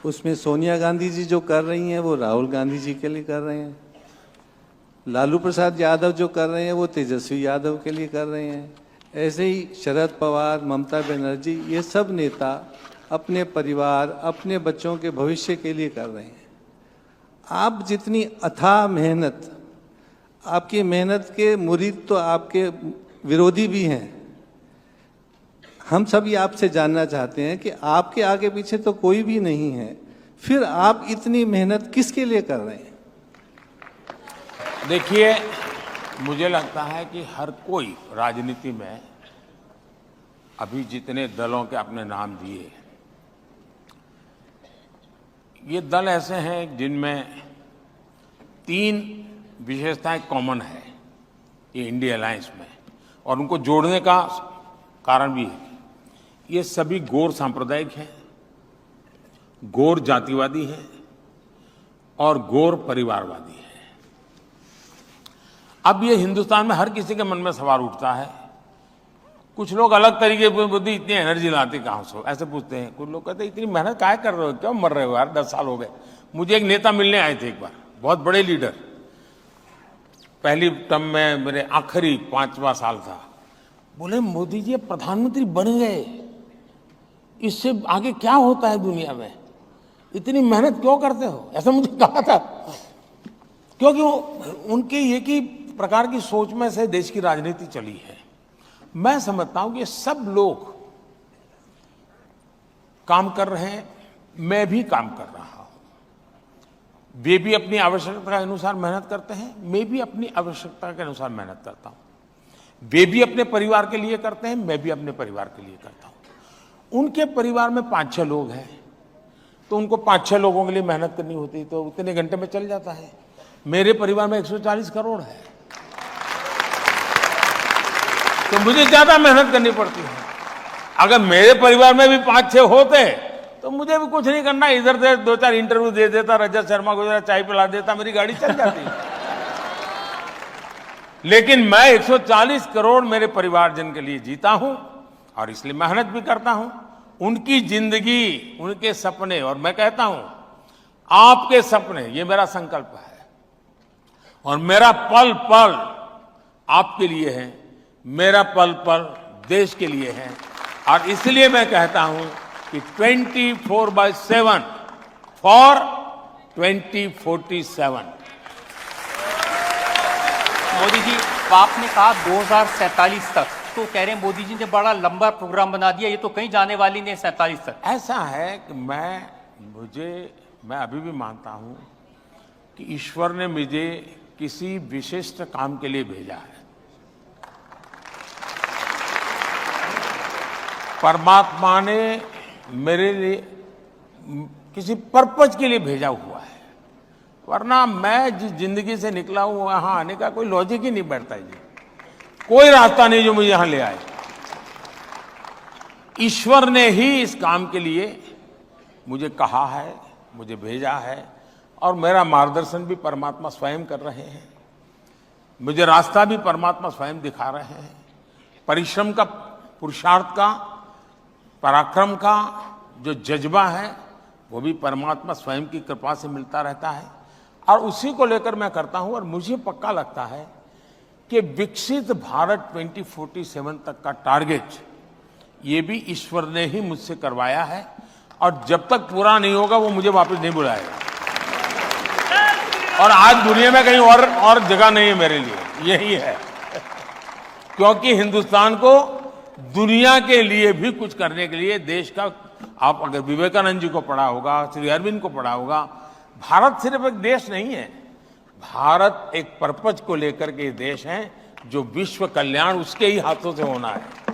उसमें सोनिया गांधी जी जो कर रही हैं वो राहुल गांधी जी के लिए कर रहे हैं, लालू प्रसाद यादव जो कर रहे हैं वो तेजस्वी यादव के लिए कर रहे हैं, ऐसे ही शरद पवार, ममता बनर्जी, ये सब नेता अपने परिवार, अपने बच्चों के भविष्य के लिए कर रहे हैं। आप जितनी अथाह मेहनत, आपकी मेहनत के मुरीद तो आपके विरोधी भी हैं। हम सभी आपसे जानना चाहते हैं कि आपके आगे पीछे तो कोई भी नहीं है, फिर आप इतनी मेहनत किसके लिए कर रहे हैं? देखिए, मुझे लगता है कि हर कोई राजनीति में, अभी जितने दलों के आपने नाम दिए, ये दल ऐसे हैं जिनमें 3 विशेषताएं कॉमन है ये इंडिया अलायंस में, और उनको जोड़ने का कारण भी है। ये सभी गौर सांप्रदायिक हैं, गौर जातिवादी हैं और गौर परिवारवादी हैं। अब ये हिंदुस्तान में हर किसी के मन में सवाल उठता है, कुछ लोग अलग तरीके की बुद्धि, इतनी एनर्जी लाते कहाँ से, ऐसे पूछते हैं। कुछ लोग कहते हैं इतनी मेहनत काहे कर रहे हो, क्यों मर रहे हो यार, 10 साल हो गए। मुझे एक नेता मिलने आए थे एक बार, बहुत बड़े लीडर, पहली टर्म में मेरे आखिरी 5वां साल था। बोले मोदी जी प्रधानमंत्री बन गए, इससे आगे क्या होता है दुनिया में, इतनी मेहनत क्यों करते हो, ऐसा मुझे कहा था। क्योंकि उनके एक ही प्रकार की सोच में से देश की राजनीति चली है। मैं समझता हूं कि सब लोग काम कर रहे हैं, मैं भी काम कर रहा हूं। वे भी अपनी आवश्यकता के अनुसार मेहनत करते हैं, मैं भी अपनी आवश्यकता के अनुसार मेहनत करता हूं। वे भी अपने परिवार के लिए करते हैं, मैं भी अपने परिवार के लिए करता हूं। उनके परिवार में 5-6 लोग हैं, तो उनको 5-6 लोगों के लिए मेहनत करनी होती, तो उतने घंटे में चल जाता है। मेरे परिवार में 140 करोड़ है, तो मुझे ज्यादा मेहनत करनी पड़ती है। अगर मेरे परिवार में भी 5-6 होते तो मुझे भी कुछ नहीं करना, इधर से 2-4 इंटरव्यू दे देता, रजत शर्मा को जरा चाय पिला देता, मेरी गाड़ी चल जाती। लेकिन मैं 140 करोड़ मेरे परिवारजन के लिए जीता हूं, और इसलिए मेहनत भी करता हूं। उनकी जिंदगी, उनके सपने, और मैं कहता हूं आपके सपने, ये मेरा संकल्प है, और मेरा पल पल आपके लिए है, मेरा पल पल देश के लिए है। और इसलिए मैं कहता हूं कि 24/7 फॉर 2047। मोदी जी, आपने कहा 2047 तक, तो कह रहे हैं मोदी जी ने बड़ा लंबा प्रोग्राम बना दिया, ये तो कहीं जाने वाली नहीं 47 तक। ऐसा है कि मैं अभी भी मानता हूं कि ईश्वर ने मुझे किसी विशिष्ट काम के लिए भेजा है। परमात्मा ने मेरे लिए किसी पर्पज के लिए भेजा हुआ है, वरना मैं जिस जिंदगी से निकला हूं वहां आने का कोई लॉजिक ही नहीं बैठता जी, कोई रास्ता नहीं जो मुझे यहां ले आए। ईश्वर ने ही इस काम के लिए मुझे कहा है, मुझे भेजा है, और मेरा मार्गदर्शन भी परमात्मा स्वयं कर रहे हैं, मुझे रास्ता भी परमात्मा स्वयं दिखा रहे हैं। परिश्रम का, पुरुषार्थ का, पराक्रम का जो जज्बा है वो भी परमात्मा स्वयं की कृपा से मिलता रहता है, और उसी को लेकर मैं करता हूं। और मुझे पक्का लगता है कि विकसित भारत 2047 तक का टारगेट ये भी ईश्वर ने ही मुझसे करवाया है, और जब तक पूरा नहीं होगा वो मुझे वापस नहीं बुलाएगा। और आज दुनिया में कहीं और जगह नहीं है मेरे लिए, यही है। क्योंकि हिंदुस्तान को दुनिया के लिए भी कुछ करने के लिए देश का, आप अगर विवेकानंद जी को पढ़ा होगा, श्री अरविंद को पढ़ा होगा, भारत सिर्फ एक देश नहीं है, भारत एक पर्पज को लेकर के देश है, जो विश्व कल्याण उसके ही हाथों से होना है।